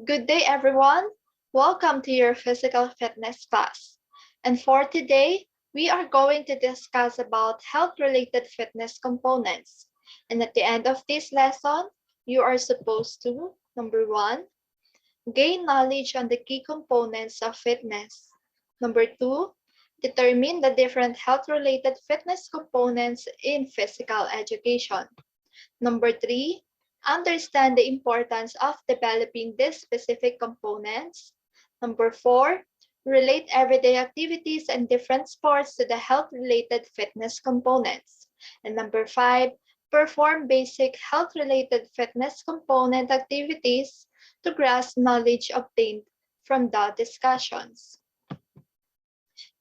Good day, everyone. Welcome to your physical fitness class. And for today, we are going to discuss about health-related fitness components. And at the end of this lesson, you are supposed to, number one, gain knowledge on the key components of fitness. Number two, determine the different health-related fitness components in physical education. Number three, understand the importance of developing these specific components. Number four, relate everyday activities and different sports to the health-related fitness components. And number five, perform basic health-related fitness component activities to grasp knowledge obtained from the discussions.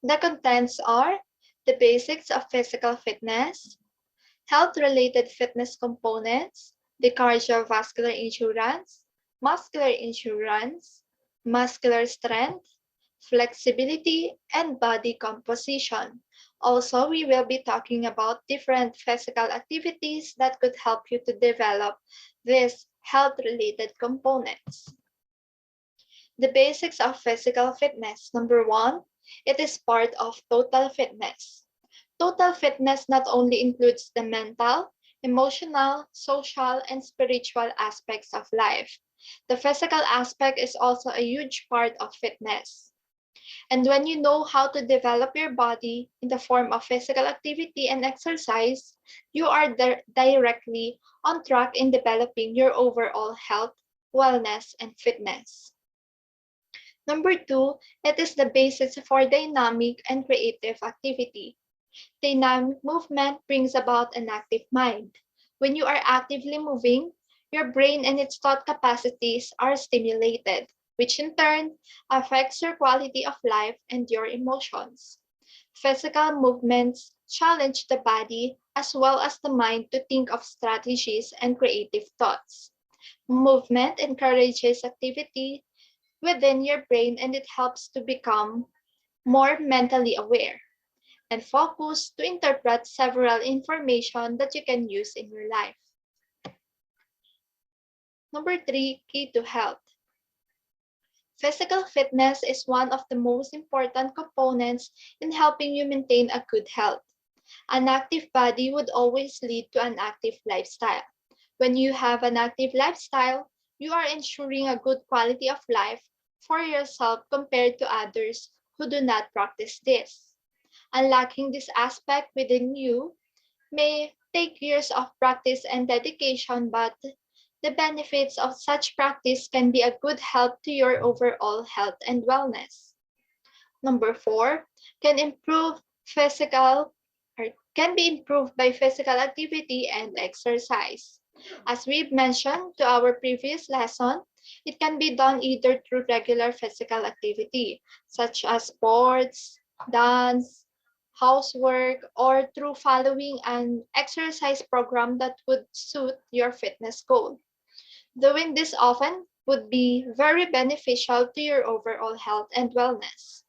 The contents are the basics of physical fitness, health-related fitness components, the cardiovascular endurance, muscular endurance, muscular strength, flexibility, and body composition. Also, we will be talking about different physical activities that could help you to develop these health-related components. The basics of physical fitness. Number one, it is part of total fitness. Total fitness not only includes the mental, emotional, social, and spiritual aspects of life. The physical aspect is also a huge part of fitness. And when you know how to develop your body in the form of physical activity and exercise, you are directly on track in developing your overall health, wellness, and fitness. Number two, it is the basis for dynamic and creative activity. Dynamic movement brings about an active mind. When you are actively moving, your brain and its thought capacities are stimulated, which in turn affects your quality of life and your emotions. Physical movements challenge the body as well as the mind to think of strategies and creative thoughts. Movement encourages activity within your brain and it helps to become more mentally aware and focus to interpret several information that you can use in your life. Number three, key to health. Physical fitness is one of the most important components in helping you maintain a good health. An active body would always lead to an active lifestyle. When you have an active lifestyle, you are ensuring a good quality of life for yourself compared to others who do not practice this. Unlocking this aspect within you may take years of practice and dedication, but the benefits of such practice can be a good help to your overall health and wellness. Number four, can improve physical or can be improved by physical activity and exercise. As we've mentioned to our previous lesson, it can be done either through regular physical activity, such as sports, dance, housework, or through following an exercise program that would suit your fitness goal. Doing this often would be very beneficial to your overall health and wellness.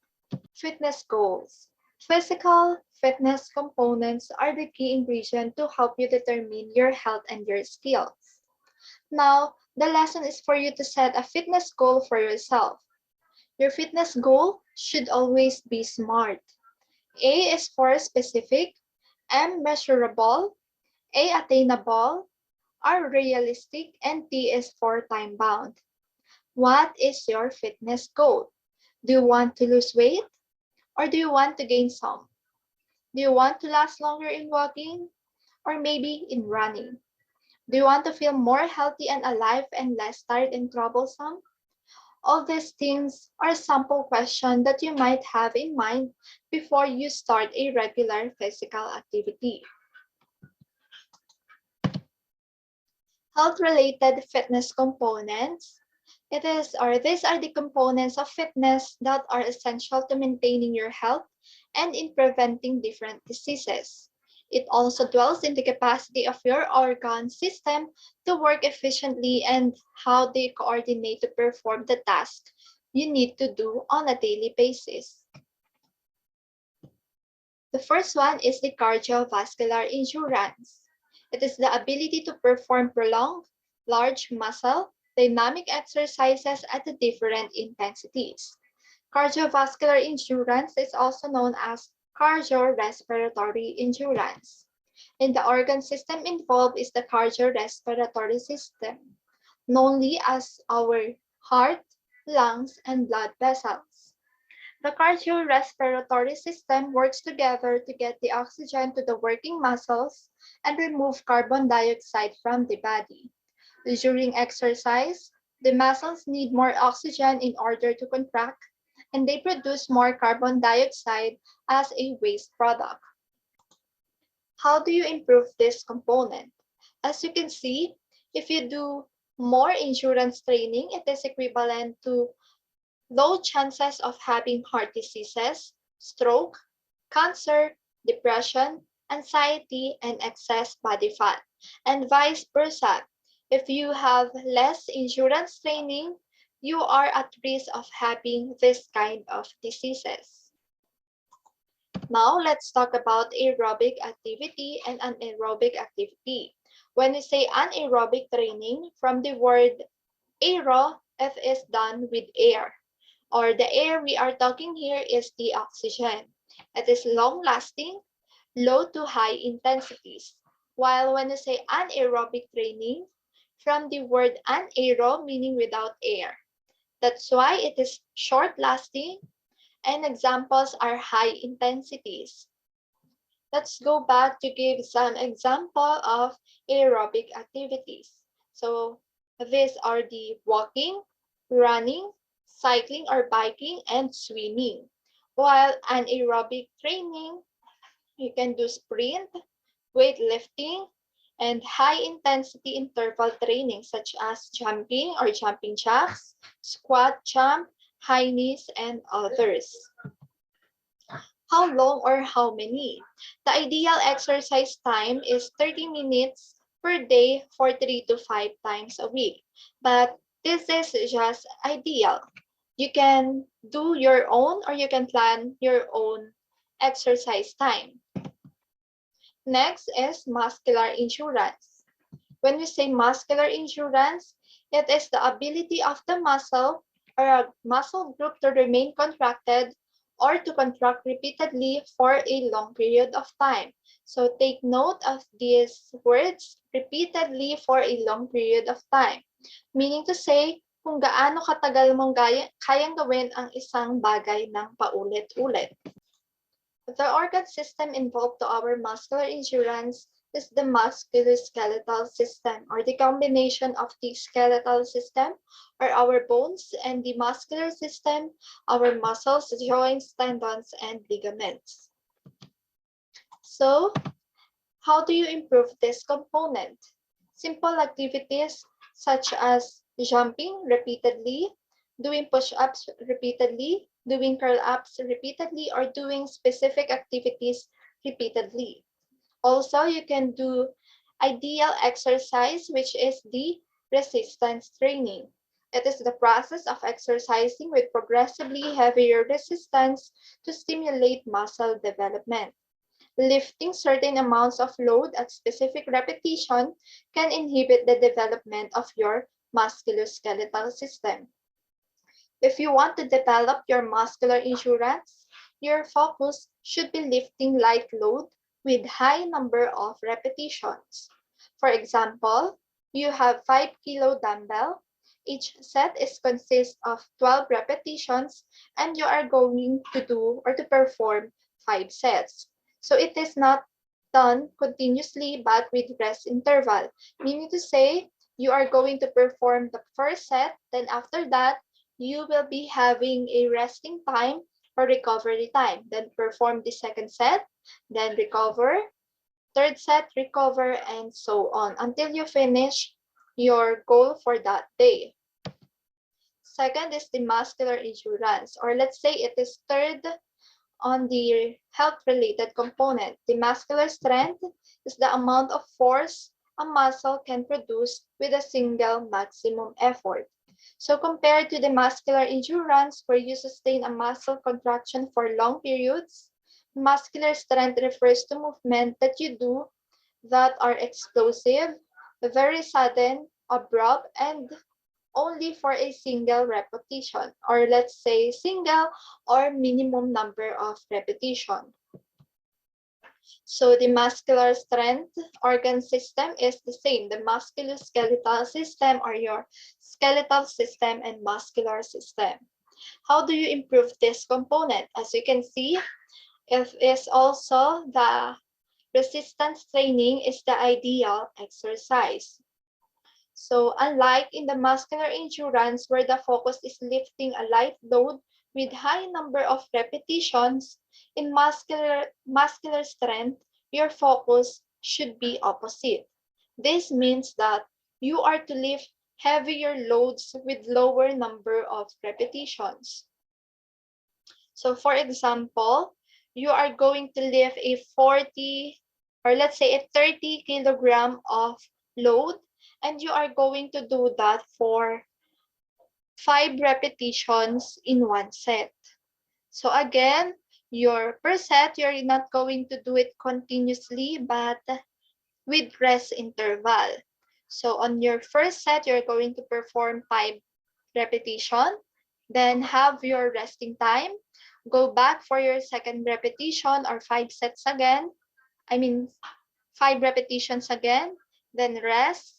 Fitness goals. Physical fitness components are the key ingredient to help you determine your health and your skills. Now, the lesson is for you to set a fitness goal for yourself. Your fitness goal should always be SMART. A is for specific, M measurable, A attainable, R realistic, and T is for time bound. What is your fitness goal? Do you want to lose weight or do you want to gain some? Do you want to last longer in walking or maybe in running? Do you want to feel more healthy and alive and less tired and troublesome? All these things are sample questions that you might have in mind before you start a regular physical activity. Health-related fitness components. These are the components of fitness that are essential to maintaining your health and in preventing different diseases. It also dwells in the capacity of your organ system to work efficiently and how they coordinate to perform the task you need to do on a daily basis. The first one is the cardiovascular endurance. It is the ability to perform prolonged, large muscle, dynamic exercises at the different intensities. Cardiovascular endurance is also known as cardiorespiratory endurance. And the organ system involved is the cardiorespiratory system, known as our heart, lungs, and blood vessels. The cardiorespiratory system works together to get the oxygen to the working muscles and remove carbon dioxide from the body. During exercise, the muscles need more oxygen in order to contract, and they produce more carbon dioxide as a waste product. How do you improve this component? As you can see, if you do more endurance training, it is equivalent to low chances of having heart diseases, stroke, cancer, depression, anxiety, and excess body fat, and vice versa. If you have less endurance training, you are at risk of having this kind of diseases. Now, let's talk about aerobic activity and anaerobic activity. When we say anaerobic training, from the word aero, it is done with air, or the air we are talking here is the oxygen. It is long-lasting, low to high intensities. While when you say anaerobic training, from the word anaero, meaning without air. That's why it is short-lasting, and examples are high intensities. Let's go back to give some example of aerobic activities. So these are the walking, running, cycling or biking, and swimming. While anaerobic training, you can do sprint, weightlifting, and high-intensity interval training such as jumping or jumping jacks, squat jump, high knees, and others. How long or how many? The ideal exercise time is 30 minutes per day for 3 to 5 times a week. But this is just ideal. You can do your own or you can plan your own exercise time. Next is muscular endurance. When we say muscular endurance, it is the ability of the muscle or a muscle group to remain contracted or to contract repeatedly for a long period of time. So take note of these words, repeatedly for a long period of time. Meaning to say, kung gaano katagal mong kayang gawin ang isang bagay ng paulit-ulit. The organ system involved to our muscular endurance is the musculoskeletal system, or the combination of the skeletal system, or our bones, and the muscular system, our muscles, joints, tendons, and ligaments. So, how do you improve this component? Simple activities such as jumping repeatedly, doing push-ups repeatedly, doing curl-ups repeatedly, or doing specific activities repeatedly. Also, you can do ideal exercise, which is the resistance training. It is the process of exercising with progressively heavier resistance to stimulate muscle development. Lifting certain amounts of load at specific repetition can inhibit the development of your musculoskeletal system. If you want to develop your muscular endurance, your focus should be lifting light load with high number of repetitions. For example, you have 5 kilo dumbbell. Each set is consists of 12 repetitions and you are going to do or to perform 5 sets. So it is not done continuously but with rest interval, meaning to say you are going to perform the first set, then after that, you will be having a resting time or recovery time. Then perform the second set, then recover, third set, recover, and so on until you finish your goal for that day. Second is the muscular endurance, or let's say it is third on the health-related component. The muscular strength is the amount of force a muscle can produce with a single maximum effort. So compared to the muscular endurance, where you sustain a muscle contraction for long periods, muscular strength refers to movement that you do that are explosive, very sudden, abrupt, and only for a single repetition, or let's say single or minimum number of repetition. So the muscular strength organ system is the same. The musculoskeletal system or your skeletal system and muscular system. How do you improve this component? As you can see, it is also the resistance training is the ideal exercise. So unlike in the muscular endurance where the focus is lifting a light load with high number of repetitions, in muscular strength, your focus should be opposite. This means that you are to lift heavier loads with lower number of repetitions. So for example, you are going to lift a 40 or let's say a 30 kilogram of load, and you are going to do that for 5 repetitions in one set. So again, your per set, you're not going to do it continuously, but with rest interval. So on your first set, you're going to perform 5 repetition, then have your resting time, go back for your second repetition or 5 sets again, 5 repetitions again, then rest,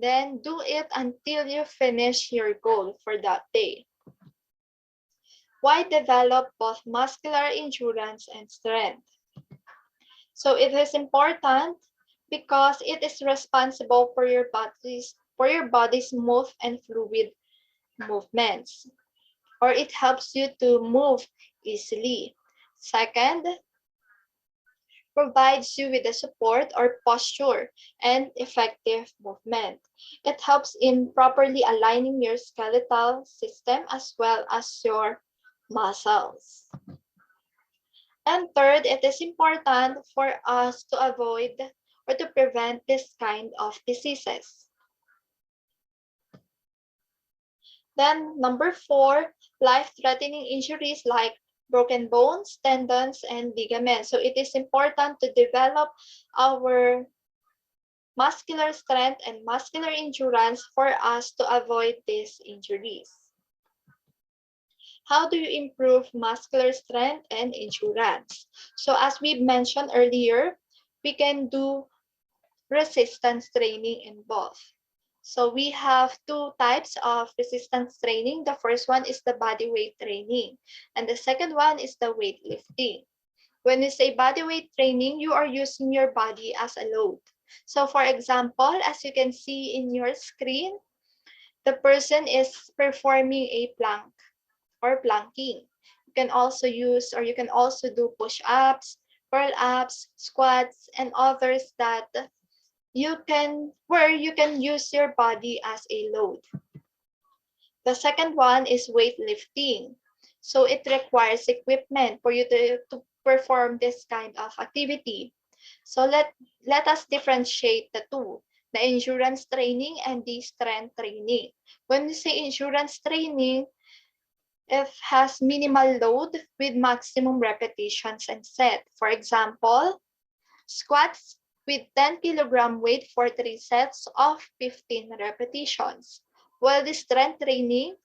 then do it until you finish your goal for that day. Why develop both muscular endurance and strength? So it is important because it is responsible for your body's smooth and fluid movements, or it helps you to move easily. Second, provides you with the support or posture and effective movement. It helps in properly aligning your skeletal system as well as your muscles. And third, it is important for us to avoid or to prevent this kind of diseases. Then number 4, life-threatening injuries like broken bones, tendons, and ligaments. So it is important to develop our muscular strength and muscular endurance for us to avoid these injuries. How do you improve muscular strength and endurance? So as we mentioned earlier, we can do resistance training in both. So we have 2 types of resistance training. The first one is the body weight training, and the second one is the weightlifting. When you say body weight training, you are using your body as a load. So for example, as you can see in your screen, the person is performing a plank or planking. You can also use or you can also do push-ups, curl-ups, squats, and others that you can use your body as a load. The second one is weightlifting. So it requires equipment for you to perform this kind of activity. So let us differentiate the two, the endurance training and the strength training. When we say endurance training, it has minimal load with maximum repetitions and set. For example, squats with 10 kilogram weight for 3 sets of 15 repetitions. While the strength training,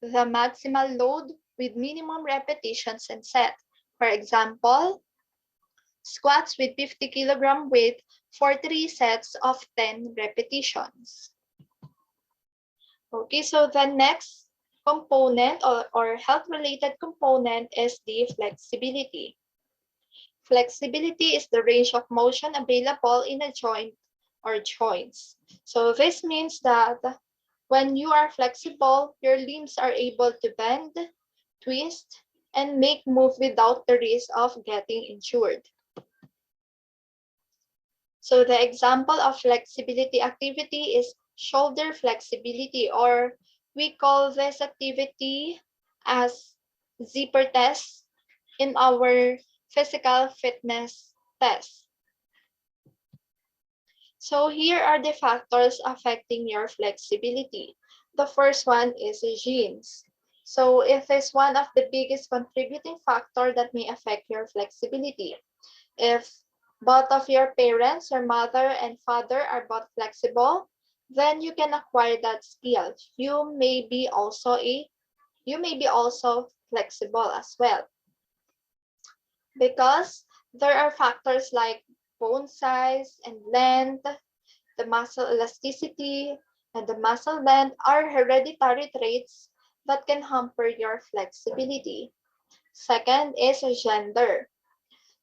the maximal load with minimum repetitions and set. For example, squats with 50 kilogram weight for 3 sets of 10 repetitions. Okay, so the next component or health-related component is the flexibility. Flexibility is the range of motion available in a joint or joints. So this means that when you are flexible, your limbs are able to bend, twist, and make move without the risk of getting injured. So the example of flexibility activity is shoulder flexibility, or we call this activity as zipper test in our physical fitness test. So here are the factors affecting your flexibility. The first one is genes. So it is one of the biggest contributing factor that may affect your flexibility. If both of your parents, your mother and father, are both flexible, then you can acquire that skill. You may be also flexible as well, because there are factors like bone size and length, the muscle elasticity, and the muscle length are hereditary traits that can hamper your flexibility. Second is gender.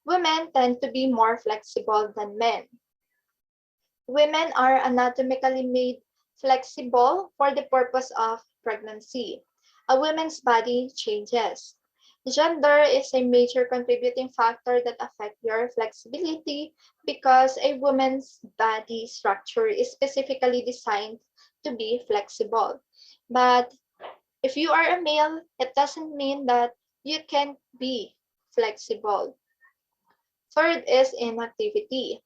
Women tend to be more flexible than men. Women are anatomically made flexible for the purpose of pregnancy. A woman's body changes. Gender is a major contributing factor that affects your flexibility because a woman's body structure is specifically designed to be flexible. But if you are a male, it doesn't mean that you can be flexible. Third is inactivity.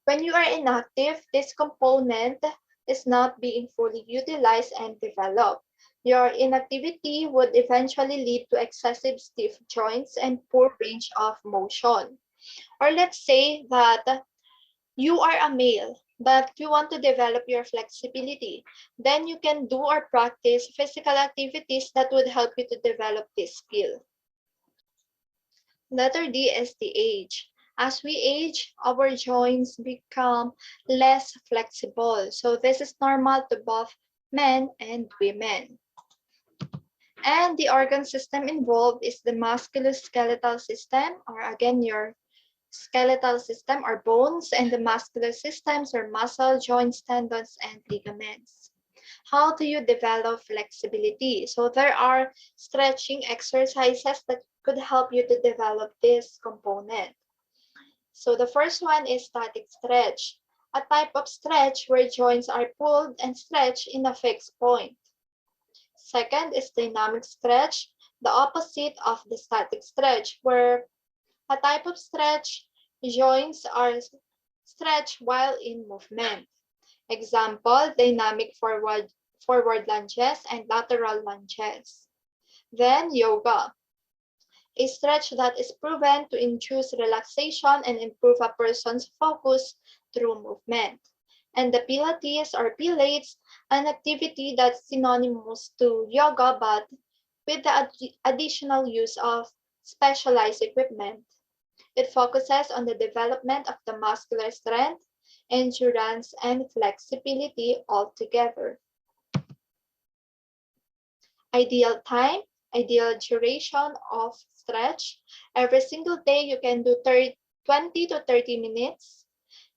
When you are inactive, this component is not being fully utilized and developed. Your inactivity would eventually lead to excessive stiff joints and poor range of motion. Or let's say that you are a male, but you want to develop your flexibility. Then you can do or practice physical activities that would help you to develop this skill. Letter D is the age. As we age, our joints become less flexible. So this is normal to both men and women. And the organ system involved is the musculoskeletal system, or again, your skeletal system or bones, and the muscular systems or muscle, joints, tendons, and ligaments. How do you develop flexibility? So there are stretching exercises that could help you to develop this component. So the first one is static stretch, a type of stretch where joints are pulled and stretched in a fixed point. Second is dynamic stretch, the opposite of the static stretch, where a type of stretch, joints are stretched while in movement. Example, dynamic forward lunges and lateral lunges. Then yoga, a stretch that is proven to induce relaxation and improve a person's focus through movement. And the Pilates or Pilates, an activity that's synonymous to yoga but with the additional use of specialized equipment. It focuses on the development of the muscular strength, endurance, and flexibility altogether. Ideal time, ideal duration of stretch. Every single day you can do 20 to 30 minutes,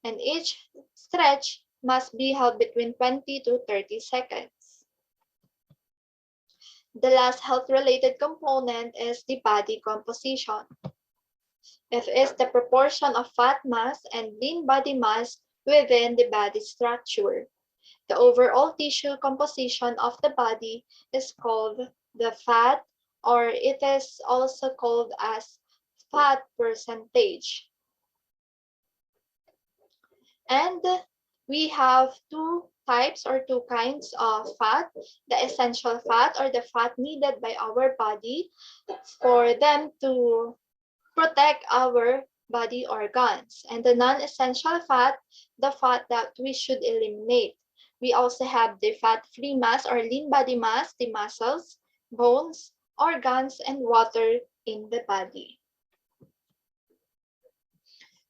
and each stretch must be held between 20 to 30 seconds. The last health-related component is the body composition. It is the proportion of fat mass and lean body mass within the body structure. The overall tissue composition of the body is called the fat, or it is also called as fat percentage. And we have two types or two kinds of fat, the essential fat or the fat needed by our body for them to protect our body organs, and the non-essential fat, the fat that we should eliminate. We also have the fat-free mass or lean body mass, the muscles, bones, organs, and water in the body.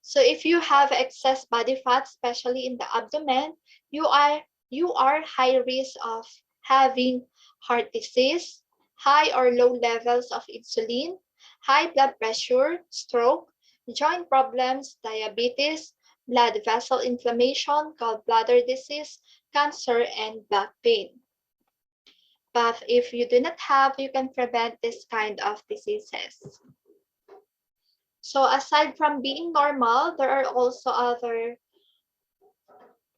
So if you have excess body fat, especially in the abdomen, you are high risk of having heart disease, high or low levels of insulin, high blood pressure, stroke, joint problems, diabetes, blood vessel inflammation, gallbladder disease, cancer, and back pain. But if you do not have, you can prevent this kind of diseases. So aside from being normal, there are also other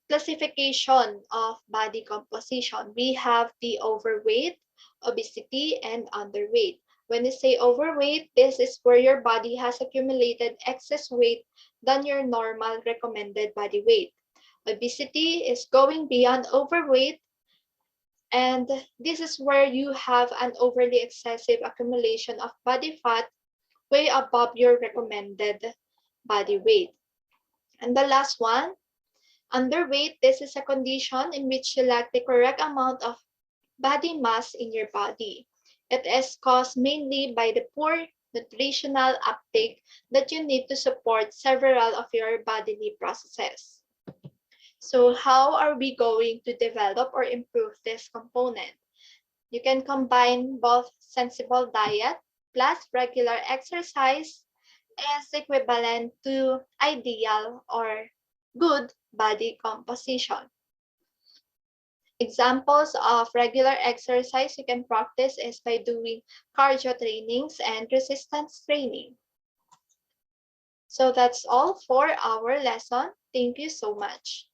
classification of body composition. We have the overweight, obesity, and underweight. When you say overweight, this is where your body has accumulated excess weight than your normal recommended body weight. Obesity is going beyond overweight, and this is where you have an overly excessive accumulation of body fat way above your recommended body weight. And the last one, Underweight, this is a condition in which you lack the correct amount of body mass in your body. It is caused mainly by the poor nutritional uptake that you need to support several of your bodily processes. So how are we going to develop or improve this component? You can combine both sensible diet plus regular exercise is equivalent to ideal or good body composition. Examples of regular exercise you can practice is by doing cardio trainings and resistance training. So that's all for our lesson. Thank you so much.